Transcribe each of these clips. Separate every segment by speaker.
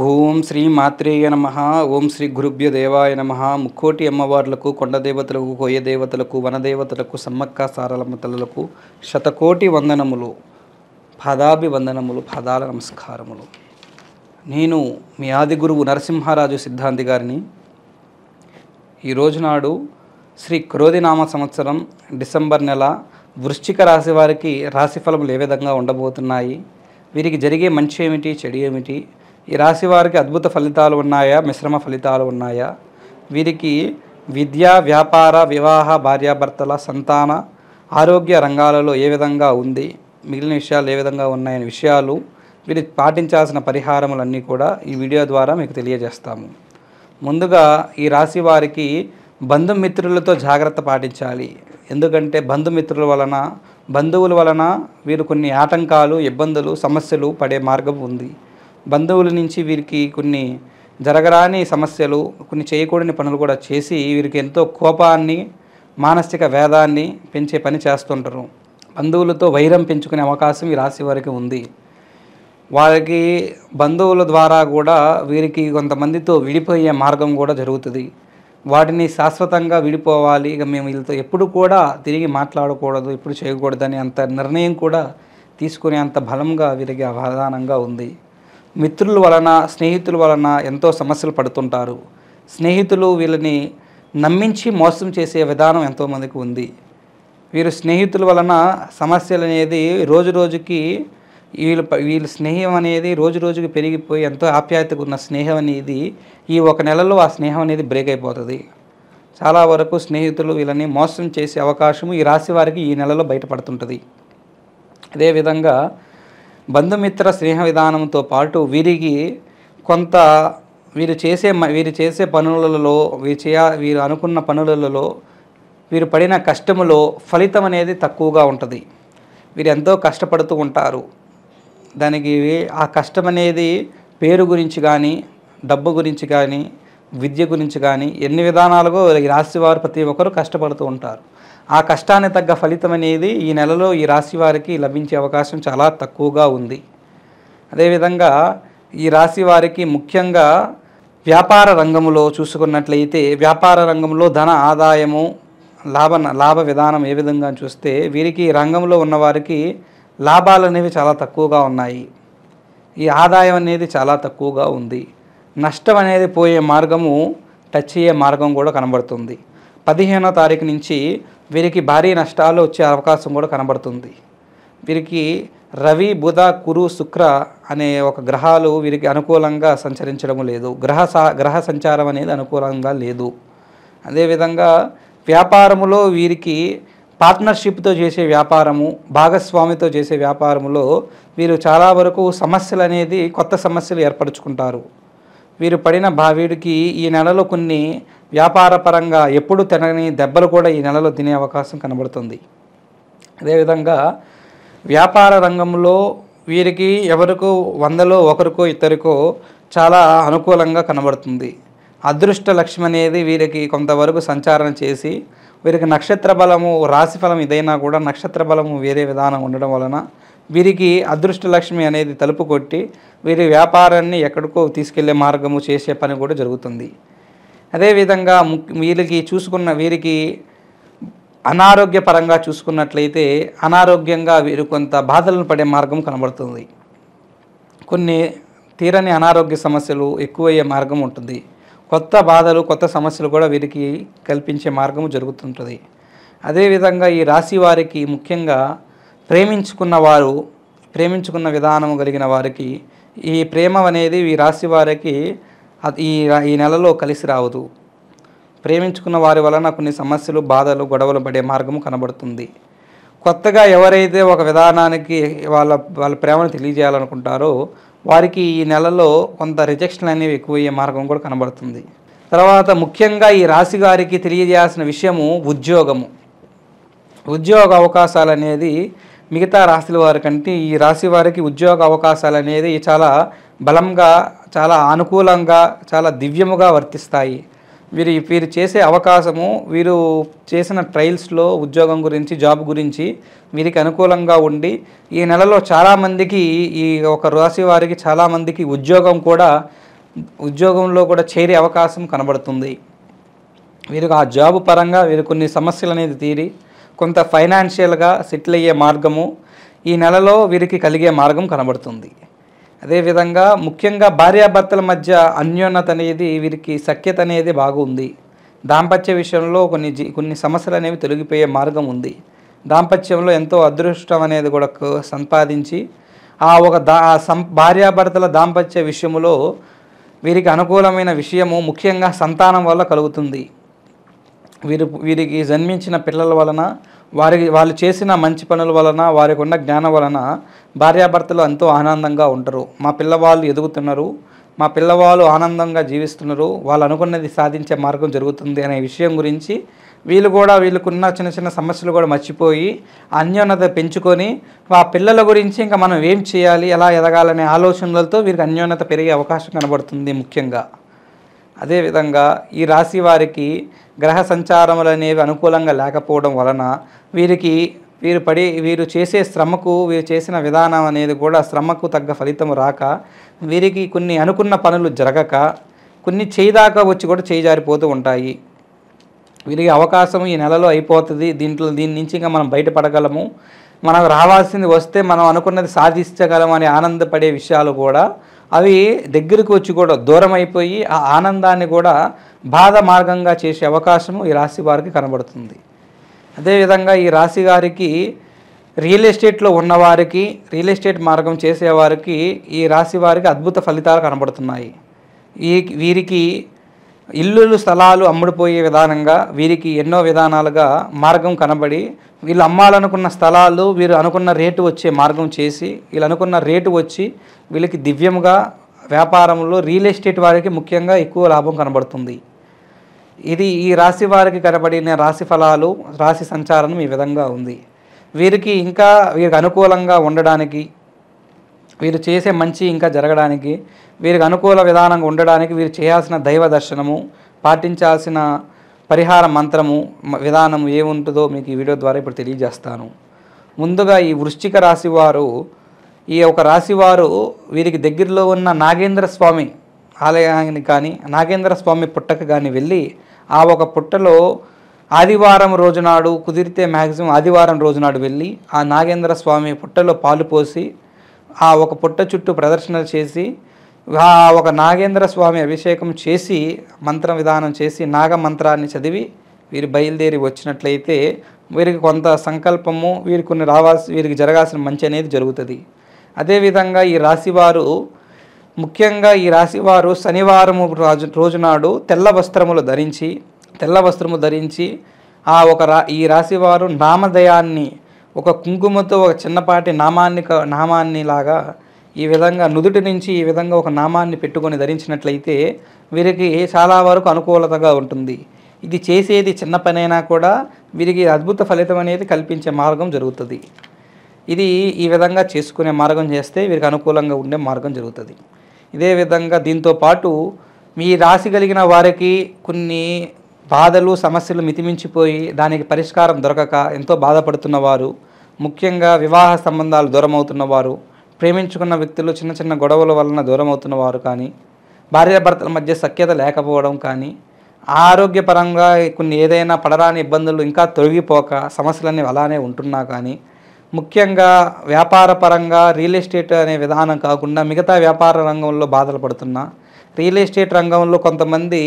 Speaker 1: ఓం శ్రీ మాత్రేయ నమః. ఓం శ్రీ గురుభ్యో దేవాయ నమః. ముక్కోటి అమ్మవార్లకు, కొండ దేవతలకు, కొయ్య దేవతలకు, వనదేవతలకు, సమ్మక్క సారలమ్మ తల్లులకు శతకోటి వందనములు, పాదాభివందనములు, పాదాల నమస్కారములు. నేను మీ ఆది గురువు నరసింహారాజు సిద్ధాంతి గారిని. ఈరోజు నాడు శ్రీ క్రోధినామ సంవత్సరం డిసెంబర్ నెల వృశ్చిక రాశి వారికి రాశిఫలములు ఏ విధంగా ఉండబోతున్నాయి, వీరికి జరిగే మంచి ఏమిటి, చెడు ఏమిటి, ఈ రాశి వారికి అద్భుత ఫలితాలు ఉన్నాయా, మిశ్రమ ఫలితాలు ఉన్నాయా, వీరికి విద్య, వ్యాపార, వివాహ, భార్యాభర్తల, సంతాన, ఆరోగ్య రంగాలలో ఏ విధంగా ఉంది, మిగిలిన విషయాలు ఏ విధంగా ఉన్నాయనే విషయాలు, వీరికి పాటించాల్సిన పరిహారములన్నీ కూడా ఈ వీడియో ద్వారా మీకు తెలియజేస్తాము. ముందుగా ఈ రాశి వారికి బంధుమిత్రులతో జాగ్రత్త పాటించాలి. ఎందుకంటే బంధువుల వలన వీరు కొన్ని ఆటంకాలు, ఇబ్బందులు, సమస్యలు పడే మార్గం ఉంది. బంధువుల నుంచి వీరికి కొన్ని జరగరాని సమస్యలు, కొన్ని చేయకూడని పనులు కూడా చేసి వీరికి ఎంతో కోపాన్ని, మానసిక వేదాన్ని పెంచే పని చేస్తుంటారు. బంధువులతో వైరం పెంచుకునే అవకాశం ఈ రాశి వారికి ఉంది. వారికి బంధువుల ద్వారా కూడా వీరికి కొంతమందితో విడిపోయే మార్గం కూడా జరుగుతుంది. వాటిని శాశ్వతంగా విడిపోవాలి, ఇక మేము వీళ్ళతో ఎప్పుడు కూడా తిరిగి మాట్లాడకూడదు, ఎప్పుడు చేయకూడదని అంత నిర్ణయం కూడా తీసుకునే అంత బలంగా వీరికి అవధానంగా ఉంది. మిత్రుల వలన, స్నేహితుల వలన ఎంతో సమస్యలు పడుతుంటారు. స్నేహితులు వీళ్ళని నమ్మించి మోసం చేసే విధానం ఎంతోమందికి ఉంది. వీరు స్నేహితుల వలన సమస్యలు అనేది రోజుకి వీళ్ళ స్నేహం అనేది రోజుకి పెరిగిపోయి ఎంతో ఆప్యాయతగా ఉన్న స్నేహం అనేది ఈ ఒక నెలలో ఆ స్నేహం అనేది బ్రేక్ అయిపోతుంది. చాలా వరకు స్నేహితులు వీళ్ళని మోసం చేసే అవకాశం ఈ రాశి వారికి ఈ నెలలో బయటపడుతుంటుంది. అదేవిధంగా బంధుమిత్ర స్నేహ విధానంతో పాటు వీరికి కొంత వీరు చేసే పనులలో, వీరు అనుకున్న పనులలో వీరు పడిన కష్టములో ఫలితం అనేది తక్కువగా ఉంటుంది. వీరు ఎంతో కష్టపడుతూ ఉంటారు. దానికి ఆ కష్టం అనేది పేరు గురించి కానీ, డబ్బు గురించి కానీ, విద్య గురించి కానీ ఎన్ని విధానాలుగా ఈ రాశి వారు ప్రతి ఒక్కరూ కష్టపడుతూ ఉంటారు. ఆ కష్టాన్ని తగ్గ ఫలితం అనేది ఈ నెలలో ఈ రాశి వారికి లభించే అవకాశం చాలా తక్కువగా ఉంది. అదేవిధంగా ఈ రాశి వారికి ముఖ్యంగా వ్యాపార రంగంలో చూసుకున్నట్లయితే, వ్యాపార రంగంలో ధన ఆదాయము, లాభ విధానం ఏ విధంగా చూస్తే వీరికి రంగంలో ఉన్నవారికి లాభాలు అనేవి చాలా తక్కువగా ఉన్నాయి. ఈ ఆదాయం అనేది చాలా తక్కువగా ఉంది. నష్టం అనేది పోయే మార్గము, టచ్ అయ్యే మార్గం కూడా కనబడుతుంది. 15వ తారీఖు నుంచి వీరికి భారీ నష్టాలు వచ్చే అవకాశం కూడా కనబడుతుంది. వీరికి రవి, బుధ, కురు, శుక్ర అనే ఒక గ్రహాలు వీరికి అనుకూలంగా సంచరించడం లేదు. గ్రహ సంచారం అనేది అనుకూలంగా లేదు. అదేవిధంగా వ్యాపారములో వీరికి పార్ట్నర్షిప్తో చేసే వ్యాపారము, భాగస్వామితో చేసే వ్యాపారములో వీరు చాలా వరకు సమస్యలు అనేది కొత్త సమస్యలు ఏర్పరచుకుంటారు. వీరికి ఈ నెలలో కొన్ని వ్యాపార పరంగా ఎప్పుడు తినని దెబ్బలు కూడా ఈ నెలలో తినే అవకాశం కనబడుతుంది. అదేవిధంగా వ్యాపార రంగంలో వీరికి ఎవరికో 100లో ఒకరికో ఇద్దరికో చాలా అనుకూలంగా కనబడుతుంది. అదృష్ట లక్ష్మి అనేది వీరికి కొంతవరకు సంచారణ చేసి వీరికి నక్షత్ర బలము, రాశి ఫలం ఇదైనా కూడా నక్షత్ర బలము వేరే విధానం ఉండడం వలన వీరికి అదృష్ట లక్ష్మి అనేది తలుపు కొట్టి వీరి వ్యాపారాన్ని ఎక్కడికో తీసుకెళ్లే మార్గము చేసే పని కూడా జరుగుతుంది. అదేవిధంగా వీరికి అనారోగ్యపరంగా చూసుకున్నట్లయితే అనారోగ్యంగా వీరు కొంత బాధలను పడే మార్గం కనబడుతుంది. కొన్ని తీరని అనారోగ్య సమస్యలు ఎక్కువయ్యే మార్గం ఉంటుంది. కొత్త బాధలు, కొత్త సమస్యలు కూడా వీరికి కల్పించే మార్గము జరుగుతుంటుంది. అదేవిధంగా ఈ రాశి వారికి ముఖ్యంగా ప్రేమించుకున్న విధానము కలిగిన వారికి ఈ ప్రేమ అనేది ఈ రాశి వారికి ఈ నెలలో కలిసి రావదు. ప్రేమించుకున్న వారి వలన కొన్ని సమస్యలు, బాధలు, గొడవలు పడే మార్గము కనబడుతుంది. కొత్తగా ఎవరైతే ఒక విధానానికి వాళ్ళ ప్రేమను తెలియజేయాలనుకుంటారో వారికి ఈ నెలలో కొంత రిజెక్షన్ అనేవి ఎక్కువయ్యే మార్గం కూడా కనబడుతుంది. తర్వాత ముఖ్యంగా ఈ రాశి గారికి తెలియజేయాల్సిన విషయము ఉద్యోగ అవకాశాలు అనేది మిగతా రాశుల వారి కంటే ఈ రాశి వారికి ఉద్యోగ అవకాశాలు అనేది చాలా బలంగా, చాలా అనుకూలంగా, చాలా దివ్యముగా వర్తిస్తాయి. వీరు చేసే అవకాశము, వీరు చేసిన ట్రయల్స్లో ఉద్యోగం గురించి, జాబ్ గురించి వీరికి అనుకూలంగా ఉండి ఈ నెలలో చాలామందికి, ఈ ఒక రాశి వారికి చాలామందికి ఉద్యోగం కూడా ఉద్యోగంలో కూడా చేరే అవకాశం కనబడుతుంది. వీరికి ఆ జాబు పరంగా వీరు కొన్ని సమస్యలు అనేది తీరి కొంత ఫైనాన్షియల్గా సెటిల్ అయ్యే మార్గము ఈ నెలలో వీరికి కలిగే మార్గం కనబడుతుంది. అదేవిధంగా ముఖ్యంగా భార్యాభర్తల మధ్య అన్యోన్యత అనేది వీరికి సఖ్యత అనేది బాగుంది. దాంపత్య విషయంలో కొన్ని సమస్యలు అనేవి తొలగిపోయే మార్గం ఉంది. దాంపత్యంలో ఎంతో అదృష్టం అనేది కూడా సంపాదించి భార్యాభర్తల దాంపత్య విషయంలో వీరికి అనుకూలమైన విషయము ముఖ్యంగా సంతానం వల్ల కలుగుతుంది. వీరికి జన్మించిన పిల్లల వలన వాళ్ళు చేసిన మంచి పనుల వలన వారికి ఉన్న జ్ఞానం వలన భార్యాభర్తలు ఎంతో ఆనందంగా ఉంటారు. మా పిల్లవాళ్ళు ఎదుగుతున్నారు, మా పిల్లవాళ్ళు ఆనందంగా జీవిస్తున్నారు, వాళ్ళు అనుకున్నది సాధించే మార్గం జరుగుతుంది అనే విషయం గురించి వీళ్ళకున్న చిన్న చిన్న సమస్యలు కూడా మర్చిపోయి అన్యోన్యత పెంచుకొని ఆ పిల్లల గురించి ఇంకా మనం ఏం చేయాలి, ఎలా ఎదగాలనే ఆలోచనలతో వీరికి అన్యోన్యత పెరిగే అవకాశం కనబడుతుంది ముఖ్యంగా. అదేవిధంగా ఈ రాశి వారికి గ్రహ సంచారములు అనేవి అనుకూలంగా లేకపోవడం వలన వీరు చేసే శ్రమకు వీరు చేసిన విధానం అనేది కూడా శ్రమకు తగ్గ ఫలితం రాక వీరికి కొన్ని అనుకున్న పనులు జరగక కొన్ని చేయిదాకా వచ్చి కూడా చేయిజారిపోతూ ఉంటాయి. వీరికి అవకాశం ఈ నెలలో అయిపోతుంది, దీని నుంచి ఇంకా మనం బయటపడగలము, మనకు రావాల్సింది వస్తే మనం అనుకున్నది సాధించగలం అనే ఆనందపడే విషయాలు కూడా అవి దగ్గరికి వచ్చి కూడా దూరం అయిపోయి ఆ ఆనందాన్ని కూడా బాధ మార్గంగా చేసే అవకాశము ఈ రాశి వారికి కనబడుతుంది. అదేవిధంగా ఈ రాశి వారికి రియల్ ఎస్టేట్లో ఉన్నవారికి, రియల్ ఎస్టేట్ మార్గం చేసేవారికి ఈ రాశి వారికి అద్భుత ఫలితాలు కనబడుతున్నాయి. వీరికి ఇల్లులు స్థలాలు అమ్ముడుపోయే విధానంగా వీరికి ఎన్నో విధానాలుగా మార్గం కనబడి వీళ్ళు అమ్మాలనుకున్న స్థలాలు వీరు అనుకున్న రేటు వచ్చే మార్గం చేసి వీళ్ళు అనుకున్న రేటు వచ్చి వీళ్ళకి దివ్యముగా వ్యాపారంలో రియల్ ఎస్టేట్ వారికి ముఖ్యంగా ఎక్కువ లాభం కనబడుతుంది. ఇది ఈ రాశి వారికి కనబడిన రాశి ఫలాలు, రాశి సంచారం ఈ విధంగా ఉంది. వీరికి అనుకూలంగా ఉండడానికి, వీరు చేసే మంచి ఇంకా జరగడానికి, వీరికి అనుకూల విధానంగా ఉండడానికి వీరు చేయాల్సిన దైవ దర్శనము, పాటించాల్సిన పరిహార మంత్రము విధానం ఏముంటుందో మీకు ఈ వీడియో ద్వారా ఇప్పుడు తెలియజేస్తాను. ముందుగా ఈ వృశ్చిక రాశి వారు, ఈ ఒక రాశివారు వీరికి దగ్గరలో ఉన్న నాగేంద్ర స్వామి ఆలయానికి కానీ నాగేంద్ర స్వామి పుట్టకు కానీ వెళ్ళి ఆ ఒక పుట్టలో ఆదివారం రోజునాడు కుదిరితే మ్యాక్సిమం ఆదివారం రోజునాడు వెళ్ళి ఆ నాగేంద్ర స్వామి పుట్టలో పాలు పోసి ఆ ఒక పుట్ట చుట్టూ ప్రదర్శనలు చేసి ఆ ఒక నాగేంద్ర స్వామి అభిషేకం చేసి మంత్ర విధానం చేసి నాగ మంత్రాన్ని చదివి వీరు బయలుదేరి వచ్చినట్లయితే వీరికి కొంత సంకల్పము వీరికి జరగాల్సిన మంచి అనేది జరుగుతుంది. అదేవిధంగా ఈ రాశివారు ముఖ్యంగా ఈ రాశివారు శనివారం రోజునాడు తెల్ల వస్త్రము ధరించి ఈ రాశివారు నామధేయాన్ని ఒక కుంకుమతో ఒక చిన్నపాటి నామాన్ని లాగా ఈ విధంగా నుదుటి నుంచి ఈ విధంగా ఒక నామాన్ని పెట్టుకొని ధరించినట్లయితే వీరికి చాలా వరకు అనుకూలతగా ఉంటుంది. ఇది చేసేది చిన్న పనైనా కూడా వీరికి అద్భుత ఫలితం అనేది కల్పించే మార్గం జరుగుతుంది. ఇది ఈ విధంగా చేసుకునే మార్గం చేస్తే వీరికి అనుకూలంగా ఉండే మార్గం జరుగుతుంది. ఇదే విధంగా దీంతో పాటు మీ రాశి కలిగిన వారికి కొన్ని బాధలు సమస్యలు మితిమించిపోయి దానికి పరిష్కారం దొరకక ఎంతో బాధపడుతున్నవారు, ముఖ్యంగా వివాహ సంబంధాలు దూరం అవుతున్నవారు, ప్రేమించుకున్న వ్యక్తులు చిన్న చిన్న గొడవల వలన దూరం అవుతున్నవారు కానీ, భార్యాభర్తల మధ్య సఖ్యత లేకపోవడం కానీ, ఆరోగ్యపరంగా కొన్ని ఏదైనా పడరాని ఇబ్బందులు ఇంకా తొలగిపోక సమస్యలన్నీ అలానే ఉంటున్నా కానీ, ముఖ్యంగా వ్యాపార పరంగా రియల్ ఎస్టేట్ అనే విధానం కాకుండా మిగతా వ్యాపార రంగంలో బాధలు పడుతున్నా, రియల్ ఎస్టేట్ రంగంలో కొంతమంది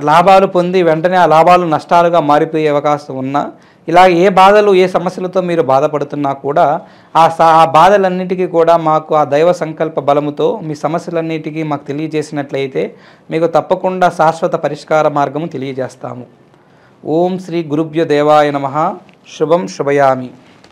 Speaker 1: లాభాలు పొంది వెంటనే ఆ లాభాలు నష్టాలుగా మారిపోయే అవకాశం ఉన్నా, ఇలా ఏ సమస్యలతో మీరు బాధపడుతున్నా కూడా ఆ బాధలన్నిటికీ కూడా మాకు ఆ దైవ సంకల్ప బలముతో మీ సమస్యలన్నిటికీ మాకు తెలియజేసినట్లయితే మీకు తప్పకుండా శాశ్వత పరిష్కార మార్గము తెలియజేస్తాము. ఓం శ్రీ గురుభ్యో దేవాయ నమః. శుభం శుభయామి.